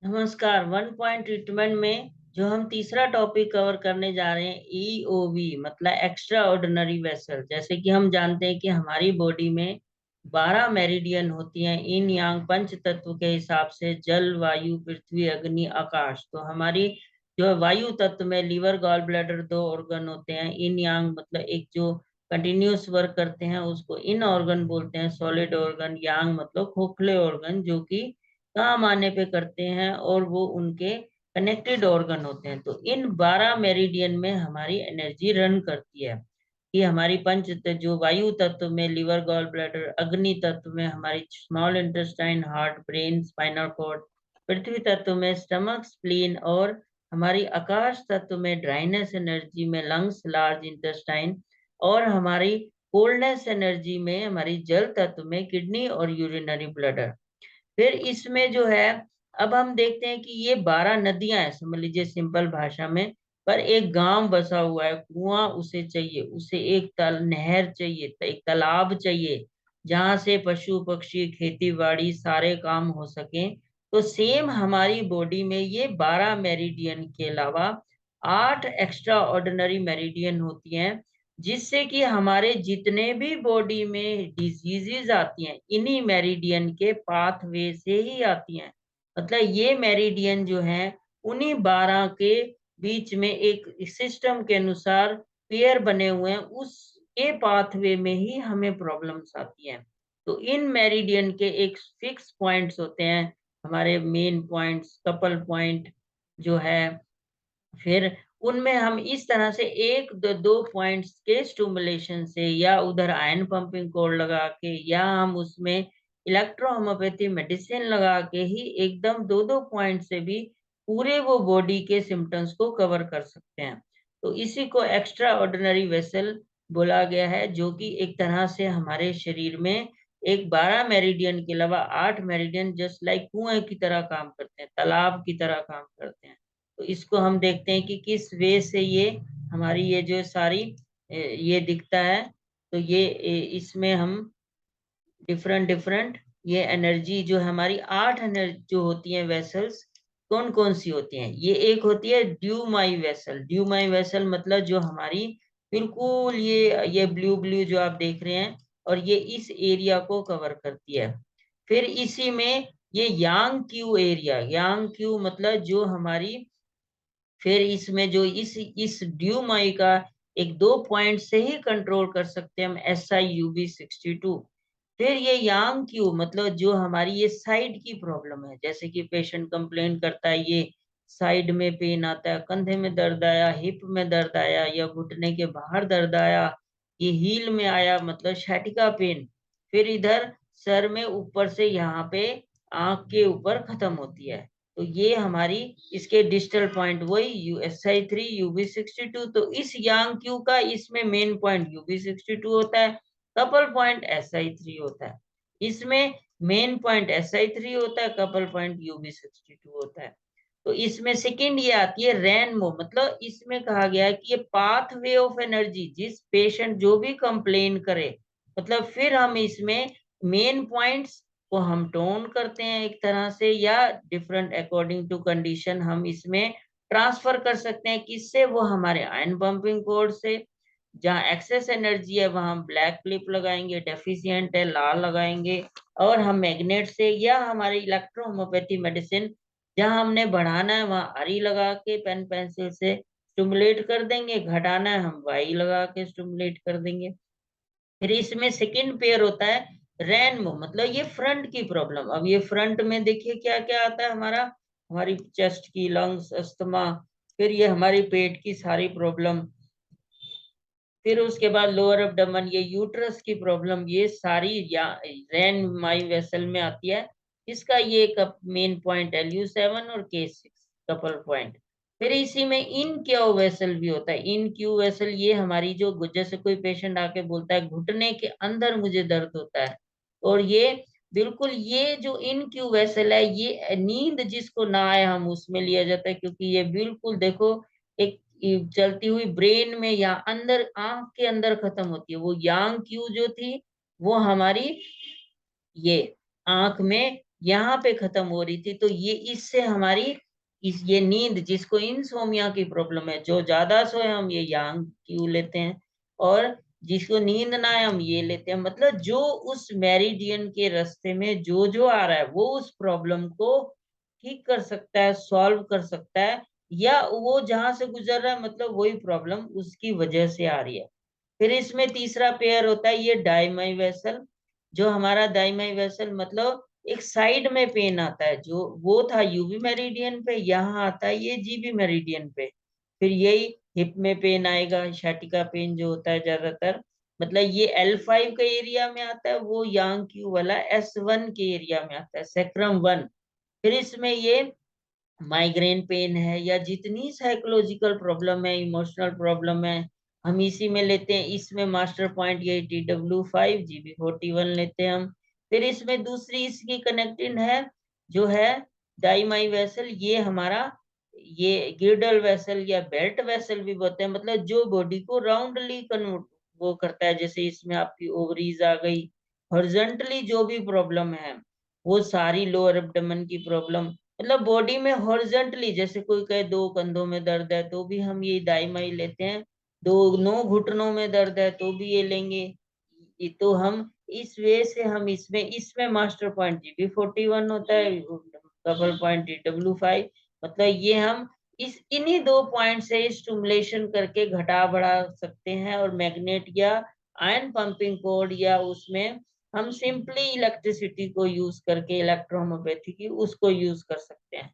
नमस्कार। One point treatment में जो हम तीसरा टॉपिक कवर करने जा रहे हैं ईओवी मतलब एक्स्ट्रा ऑर्डिनरी वेसल। जैसे कि हम जानते हैं कि हमारी बॉडी में 12 मेरिडियन होती हैं इन यांग पंच तत्व के हिसाब से, जल वायु पृथ्वी अग्नि आकाश। तो हमारी जो वायु तत्व में लीवर गॉल ब्लैडर दो ऑर्गन होते हैं। इन यांग मतलब एक जो कंटिन्यूस वर्क करते हैं उसको इन ऑर्गन बोलते हैं, सॉलिड ऑर्गन। यांग मतलब खोखले ऑर्गन जो कि काम आने पे करते हैं और वो उनके कनेक्टेड ऑर्गन होते हैं। तो इन 12 मेरिडियन में हमारी एनर्जी रन करती है कि हमारी पंच जो वायु तत्व में लीवर गॉल ब्लैडर, अग्नि तत्व में हमारी small intestine heart brain spinal cord, पृथ्वी तत्व में स्टमक स्प्लीन, और हमारी आकाश तत्व में ड्राइनेस एनर्जी में लंग्स लार्ज इंटेस्टाइन, और हमारी कोल्डनेस एनर्जी में हमारी जल तत्व में किडनी और यूरिनरी ब्लैडर। फिर इसमें जो है, अब हम देखते हैं कि ये 12 नदियां हैं समझ लीजिए सिंपल भाषा में। पर एक गांव बसा हुआ है, कुआं उसे चाहिए, उसे एक नहर चाहिए, एक तालाब चाहिए जहां से पशु पक्षी खेती बाड़ी सारे काम हो सके। तो सेम हमारी बॉडी में ये 12 मेरिडियन के अलावा 8 एक्स्ट्रा ऑर्डिनरी मेरिडियन होती हैं, जिससे कि हमारे जितने भी बॉडी में डिजीजेज आती हैं इन्हीं मेरिडियन के पाथवे से ही आती हैं। मतलब ये मेरिडियन जो है उन्हीं 12 के बीच में एक सिस्टम के अनुसार पेयर बने हुए हैं, उसके पाथवे में ही हमें प्रॉब्लम्स आती हैं। तो इन मेरिडियन के एक फिक्स पॉइंट्स होते हैं, हमारे मेन पॉइंट्स, कपल पॉइंट जो है। फिर उनमें हम इस तरह से एक दो दो पॉइंट्स के स्टिमुलेशन से, या उधर आयन पंपिंग कोड लगा के, या हम उसमें इलेक्ट्रोहोम्योपैथी मेडिसिन लगा के ही एकदम दो दो पॉइंट से भी पूरे वो बॉडी के सिम्टम्स को कवर कर सकते हैं। तो इसी को एक्स्ट्रा ऑर्डिनरी वेसल बोला गया है, जो कि एक तरह से हमारे शरीर में एक 12 मेरिडियन के अलावा 8 मेरिडियन जस्ट लाइक कुएं की तरह काम करते हैं, तालाब की तरह काम करते हैं। तो इसको हम देखते हैं कि किस वे से ये हमारी ये जो सारी ये दिखता है। तो ये इसमें हम डिफरेंट डिफरेंट ये एनर्जी जो है हमारी 8 एनर्जी जो होती है वेसल्स, कौन कौन सी होती हैं। ये एक होती है ड्यूमाई वेसल। ड्यूमाई वेसल मतलब जो हमारी बिल्कुल ये ब्लू ब्लू जो आप देख रहे हैं, और ये इस एरिया को कवर करती है। फिर इसी में ये यांग क्यू एरिया, यांग क्यू मतलब जो हमारी, फिर इसमें जो इस ड्यूमाई का एक दो पॉइंट से ही कंट्रोल कर सकते हैं हम, SI UV62। फिर ये यांग क्यू मतलब जो हमारी ये साइड की प्रॉब्लम है, जैसे कि पेशेंट कंप्लेन करता है ये साइड में पेन आता है, कंधे में दर्द आया, हिप में दर्द आया, या घुटने के बाहर दर्द आया, ये हील में आया मतलब शैटिका पेन। फिर इधर सर में ऊपर से यहाँ पे आंख के ऊपर खत्म होती है। तो ये हमारी इसके डिजिटल पॉइंट वही SI3 UV62। तो इस यांग क्यू का इसमें मेन पॉइंट UV62 होता है, कपल पॉइंट SI3 होता है। इसमें मेन पॉइंट SI3 होता है, कपल पॉइंट UV62 होता है। तो इसमें सेकंड ये आती है रेनबो, मतलब इसमें कहा गया है कि ये पाथवे ऑफ एनर्जी, जिस पेशेंट जो भी कंप्लेन करे, मतलब फिर हम इसमें मेन पॉइंट्स को हम टोन करते हैं एक तरह से, या डिफरेंट अकॉर्डिंग टू कंडीशन हम इसमें ट्रांसफर कर सकते हैं। किससे? वो हमारे आयन पंपिंग कोड से। जहाँ एक्सेस एनर्जी है वहां हम ब्लैक क्लिप लगाएंगे, डेफिशिएंट है लाल लगाएंगे। और हम मैग्नेट से, या हमारी इलेक्ट्रोहोम्योपैथी मेडिसिन जहां हमने बढ़ाना है वहां आरी लगा के पेन पेंसिल से स्टिमुलेट कर देंगे, घटाना है हम वाई लगा के स्टिमुलेट कर देंगे। फिर इसमें सेकंड पेयर होता है रेनबो, मतलब ये फ्रंट की प्रॉब्लम। अब ये फ्रंट में देखिए क्या क्या आता है हमारा, हमारी चेस्ट की, लंग्स, अस्थमा, फिर ये हमारी पेट की सारी प्रॉब्लम, फिर उसके बाद लोअर एब्डोमेन, ये यूट्रस की प्रॉब्लम, ये सारी या रैन माई वेसल में आती है। इसका ये मेन पॉइंट LU7 और K6 कपल पॉइंट। फिर इसी में इन क्यू वेसल भी होता है। इन क्यू वेसल ये हमारी जो जैसे कोई पेशेंट आके बोलता है घुटने के अंदर मुझे दर्द होता है, और ये बिल्कुल ये जो इन क्यू वेसल है, ये नींद जिसको ना आए हम उसमें लिया जाता है, क्योंकि ये बिल्कुल देखो एक चलती हुई ब्रेन में या अंदर आंख के अंदर खत्म होती है। वो यांग क्यू जो थी वो हमारी ये आंख में यहाँ पे खत्म हो रही थी। तो ये इससे हमारी ये नींद, जिसको इंसोमिया की प्रॉब्लम है, जो ज्यादा सोए हम ये यांग क्यू लेते हैं, और जिसको नींद ना आए हम ये लेते हैं। मतलब जो उस मेरिडियन के रास्ते में जो जो आ रहा है वो उस प्रॉब्लम को ठीक कर सकता है, सॉल्व कर सकता है, या वो जहां से गुजर रहा है मतलब वही प्रॉब्लम उसकी वजह से आ रही है। फिर इसमें तीसरा पेयर होता है ये डाइमाई वेसल। जो हमारा डाइमाई वेसल मतलब एक साइड में पेन आता है, जो वो था यूवी मेरिडियन पे, यहाँ आता है ये जीबी मेरिडियन पे। फिर यही हिप में पेन आएगा, शाटिका पेन जो होता है ज्यादातर, मतलब ये L5 के एरिया में आता है, वो यांग क्यू वाला S1 के एरिया में आता है, सेक्रम 1। फिर इसमें ये माइग्रेन पेन है या जितनी साइकोलॉजिकल प्रॉब्लम है, इमोशनल प्रॉब्लम है, हम इसी में लेते हैं। इसमें मास्टर पॉइंट ये TW5 GB41 लेते हैं हम। फिर इसमें दूसरी इसकी कनेक्टिंग है जो है डाइमाई वेसल, ये हमारा ये गिर्डल वेसल या बेल्ट वेसल भी बोलते हैं, मतलब जो बॉडी को राउंडली कन्वर्ट वो करता है। जैसे इसमें आपकी ओवरीज आ गई, हॉरिजॉन्टली जो भी प्रॉब्लम है वो सारी, लोअर एब्डोमेन की प्रॉब्लम, मतलब बॉडी में हॉरिजॉन्टली, जैसे कोई कहे दो कंधों में दर्द है तो भी हम ये दाईमाई लेते हैं, दोनों घुटनों में दर्द है तो भी ये लेंगे। तो हम इस वे से हम इसमें इसमें मास्टर पॉइंट GB41 होता है, डबल पॉइंट TW5। मतलब ये हम इस इन्हीं दो पॉइंट से स्टिमुलेशन करके घटा बढ़ा सकते हैं, और मैग्नेट या आयन पंपिंग कोड या उसमें हम सिंपली इलेक्ट्रिसिटी को यूज करके, इलेक्ट्रोहोमोपैथी की उसको यूज कर सकते हैं।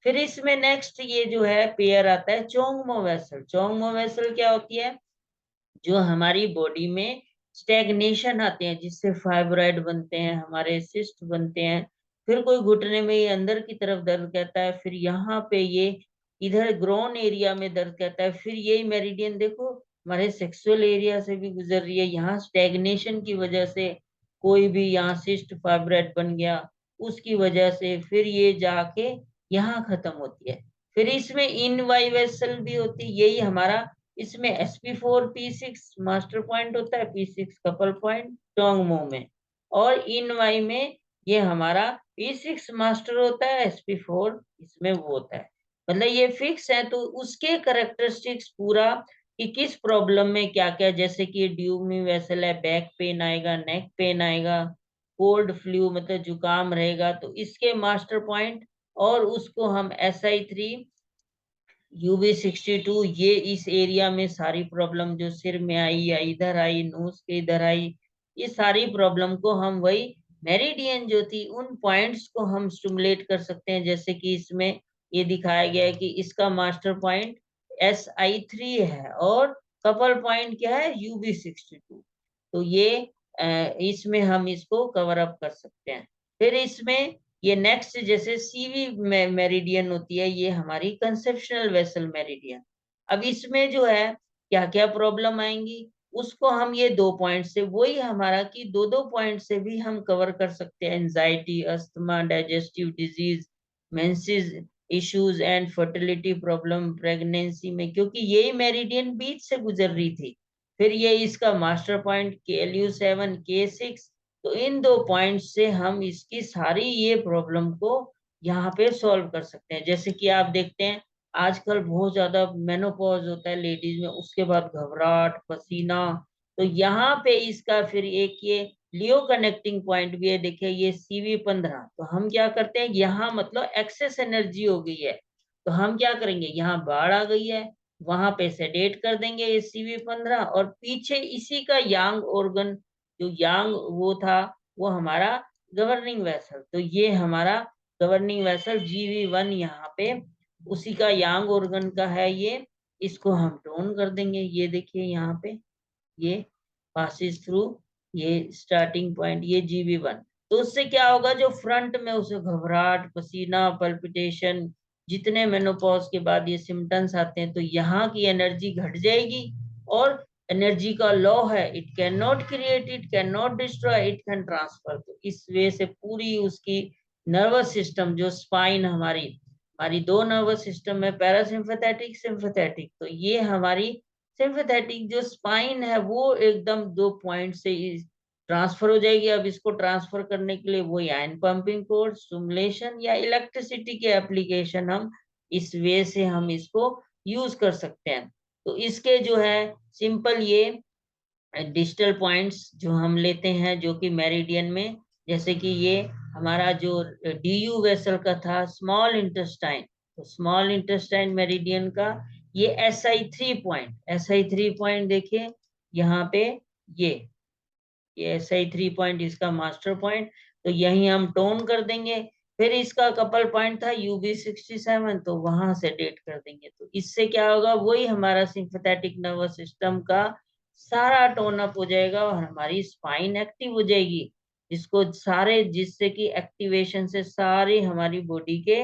फिर इसमें नेक्स्ट ये जो है पेयर आता है चोंगमो वेसल। चोंगमो वेसल क्या होती है? जो हमारी बॉडी में स्टेग्नेशन आते हैं, जिससे फाइब्रॉइड बनते हैं, हमारे सिस्ट बनते हैं। फिर कोई घुटने में ये अंदर की तरफ दर्द कहता है, फिर यहाँ पे ये इधर ग्रोन एरिया में दर्द कहता है। फिर यही मेरिडियन देखो हमारे सेक्सुअल एरिया से भी गुजर रही है, यहाँ स्टेग्नेशन की वजह से कोई भी यहाँ सिस्ट फाइब्रॉइड बन गया उसकी वजह से, फिर ये जाके यहाँ खत्म होती है। फिर इसमें इन वाई वेसल भी होती है, यही हमारा इसमें SP4P6 मास्टर पॉइंट होता है, P6 कपल पॉइंट टोंगमो में, और इन वाई में ये हमारा P6 मास्टर होता है, SP4 इसमें वो होता है। मतलब ये फिक्स है, तो उसके करेक्टरिस्टिक्स पूरा कि किस प्रॉब्लम में क्या क्या, जैसे कि ड्यूमी वेसल है, बैक पेन आएगा, नेक पेन आएगा, कोल्ड फ्लू मतलब जुकाम रहेगा, तो इसके मास्टर पॉइंट, और उसको हम SI3 UB62, ये इस एरिया में सारी प्रॉब्लम जो सिर में आई या इधर आई, नोज के इधर आई, ये सारी प्रॉब्लम को हम वही मेरिडियन जो थी उन पॉइंट्स को हम स्टिमुलेट कर सकते हैं। जैसे कि इसमें ये दिखाया गया है कि इसका मास्टर पॉइंट SI3 है, और कपल पॉइंट क्या है UB62। तो ये इसमें हम इसको कवर अप कर सकते हैं। फिर इसमें ये नेक्स्ट जैसे सीवी मेरिडियन होती है, ये हमारी कंसेप्शनल वेसल मेरिडियन। अब इसमें जो है क्या क्या प्रॉब्लम आएंगी उसको हम ये दो पॉइंट से, वही हमारा कि दो दो पॉइंट से भी हम कवर कर सकते हैं। Anxiety, asthma, digestive disease, menses issues and fertility problem pregnancy में, क्योंकि यही मेरिडियन बीच से गुजर रही थी। फिर ये इसका मास्टर पॉइंट KLU7 K6, तो इन दो पॉइंट से हम इसकी सारी ये प्रॉब्लम को यहाँ पे सॉल्व कर सकते हैं। जैसे कि आप देखते हैं आजकल बहुत ज्यादा मेनोपॉज होता है लेडीज में, उसके बाद घबराहट, पसीना, तो यहाँ पे इसका फिर एक ये लियो कनेक्टिंग पॉइंट भी है, देखिए ये CV15। तो हम क्या करते हैं, यहाँ मतलब एक्सेस एनर्जी हो गई है, तो हम क्या करेंगे, यहाँ बाढ़ आ गई है, वहां पे सेडेट कर देंगे ये CV15, और पीछे इसी का यांग ऑर्गन, जो यांग वो था, वो हमारा गवर्निंग वेसल, तो ये हमारा गवर्निंग वेसल GV1 यहाँ पे उसी का यांग ऑर्गन का है ये, इसको हम टोन कर देंगे। ये देखिए यहाँ पे ये पासिस थ्रू ये स्टार्टिंग पॉइंट ये GB1। तो उससे क्या होगा, जो फ्रंट में उसे घबराहट, पसीना, पल्पिटेशन, जितने मेनोपॉज के बाद ये सिम्टम्स आते हैं, तो यहाँ की एनर्जी घट जाएगी। और एनर्जी का लॉ है, it can not create, it can not destroy, it can transfer. तो इस वे से पूरी उसकी नर्वस सिस्टम, जो स्पाइन हमारी हमारी दो नर्वस सिस्टम है, पैरासिम्पैथेटिक, सिंपैथेटिक, तो ये हमारी सिंपैथेटिक जो स्पाइन है वो एकदम दो पॉइंट से ट्रांसफर हो जाएगी। अब इसको ट्रांसफर करने के लिए वही आयन पंपिंग कोर्स, स्टिमुलेशन या इलेक्ट्रिसिटी के एप्लीकेशन हम इस वे से हम इसको यूज कर सकते हैं। तो इसके जो है सिंपल ये डिजिटल पॉइंट्स जो हम लेते हैं जो कि मेरिडियन में, जैसे कि ये हमारा जो डीयू वेसल का था स्मॉल इंटेस्टाइन, तो स्मॉल इंटेस्टाइन मेरिडियन का ये SI3 पॉइंट देखिए यहाँ पे, ये SI3 पॉइंट इसका मास्टर पॉइंट, तो यही हम टोन कर देंगे। फिर इसका कपल पॉइंट था UB67, तो वहां से डेट कर देंगे। तो इससे क्या होगा, वही हमारा सिंपैथेटिक नर्वस सिस्टम का सारा टोन अप हो जाएगा और हमारी स्पाइन एक्टिव हो जाएगी, जिससे कि एक्टिवेशन से सारी हमारी बॉडी के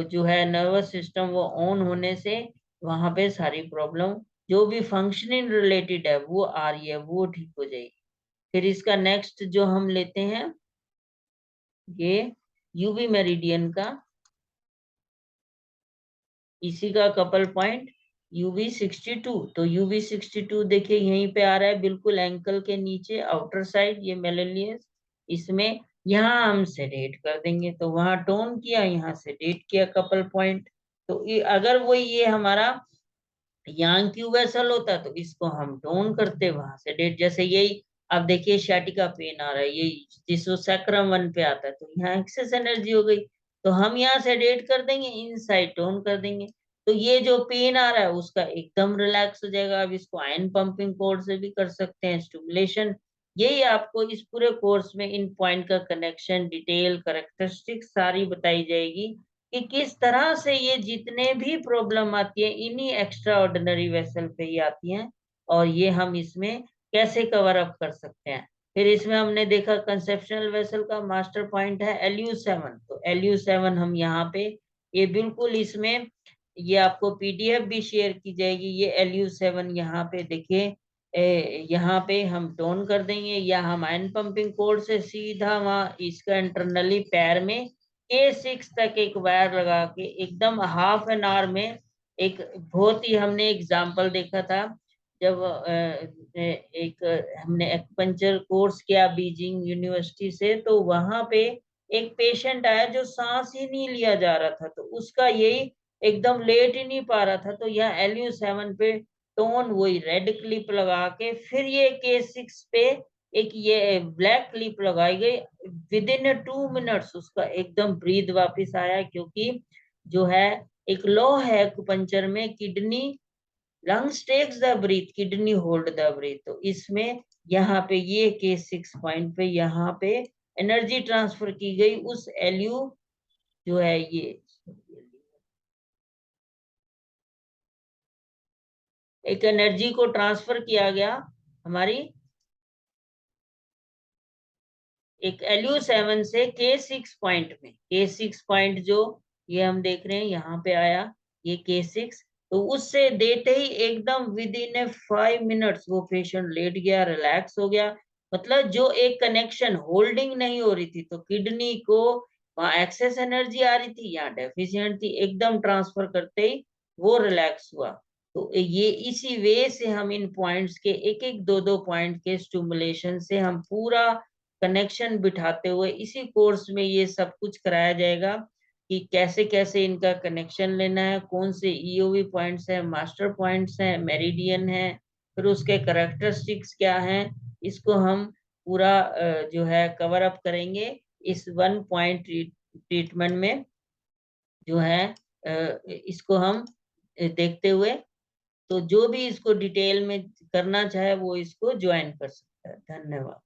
जो है नर्वस सिस्टम वो ऑन होने से वहां पे सारी प्रॉब्लम जो भी फंक्शनिंग रिलेटेड है वो आ रही है वो ठीक हो जाएगी। फिर इसका नेक्स्ट जो हम लेते हैं ये यूवी मेरिडियन का, इसी का कपल पॉइंट UB62, तो UB62 देखिए यहीं पे आ रहा है बिल्कुल एंकल के नीचे आउटर साइड, ये मेलेलियस, इसमें यहाँ हम सेडेट कर देंगे। तो वहां टोन किया, यहाँ सेडेट किया कपल पॉइंट। तो अगर वो ये हमारा यांग क्यू वेसल होता तो इसको हम टोन करते वहां से डेट, जैसे यही अब देखिए शैटिका पेन आ रहा है, यही जिसको सैक्रम 1 पे आता है, तो यहाँ एक्सेस एनर्जी हो गई, तो हम यहाँ से डेट कर देंगे, इनसाइड टोन कर देंगे। तो ये जो पेन आ रहा है उसका एकदम रिलैक्स हो जाएगा। अब इसको आयन पंपिंग कोड से भी कर सकते हैं, स्टिमुलेशन। यही आपको इस पूरे कोर्स में इन पॉइंट का कनेक्शन, डिटेल, करेक्टरिस्टिक सारी बताई जाएगी कि किस तरह से ये जितने भी प्रॉब्लम आती है इन्हीं एक्स्ट्रा ऑर्डिनरी वेसल पे ही आती हैं, और ये हम इसमें कैसे कवर अप कर सकते हैं। फिर इसमें हमने देखा कंसेप्शनल वेसल का मास्टर पॉइंट है LU7, तो LU7 हम यहाँ पे ये बिल्कुल इसमें ये आपको PDF भी शेयर की जाएगी। ये LU7 यहाँ पे देखिए, यहाँ पे हम टोन कर देंगे, या हम आयन पंपिंग कोड से सीधा वहां इसका इंटरनली पैर में K6 तक एक वायर लगा के एकदम हाफ एन आवर में, एक बहुत ही हमने एग्जाम्पल देखा था जब एक हमने एक्यूपंक्चर कोर्स किया बीजिंग यूनिवर्सिटी से, तो वहां पे एक पेशेंट आया जो सांस ही नहीं लिया जा रहा था, तो उसका यही एकदम लेट ही नहीं पा रहा था, तो यहाँ LU7 पे टोन वही रेड क्लिप लगा के फिर ये K6 पे एक ये ब्लैक क्लिप लगाई गई, विद इन 2 मिनट्स उसका एकदम ब्रीद वापस आया, क्योंकि जो है एक लॉ है एक्यूपंक्चर में, kidney lungs takes the breath, kidney hold the breath. तो इसमें यहाँ पे ये K6 पॉइंट पे यहाँ पे एनर्जी ट्रांसफर की गई उस LU जो है ये एक एनर्जी को ट्रांसफर किया गया हमारी एक LU7 से K6 पॉइंट में। K6 पॉइंट जो ये हम देख रहे हैं यहाँ पे आया ये K6, तो उससे देते ही एकदम विद इन 5 मिनट्स वो पेशेंट लेट गया, रिलैक्स हो गया। मतलब जो एक कनेक्शन होल्डिंग नहीं हो रही थी, तो किडनी को वहां एक्सेस एनर्जी आ रही थी, यहाँ डेफिशिएंट थी, एकदम ट्रांसफर करते ही वो रिलैक्स हुआ। तो ये इसी वे से हम इन पॉइंट्स के एक एक दो दो पॉइंट के स्टिमुलेशन से हम पूरा कनेक्शन बिठाते हुए इसी कोर्स में ये सब कुछ कराया जाएगा कि कैसे कैसे इनका कनेक्शन लेना है, कौन से EOV पॉइंट्स है, मास्टर पॉइंट्स हैं, मेरिडियन है, फिर उसके करेक्टरिस्टिक्स क्या हैं, इसको हम पूरा जो है कवर अप करेंगे इस 1 पॉइंट ट्रीटमेंट में जो है। इसको हम देखते हुए, तो जो भी इसको डिटेल में करना चाहे वो इसको ज्वाइन कर सकता है। धन्यवाद।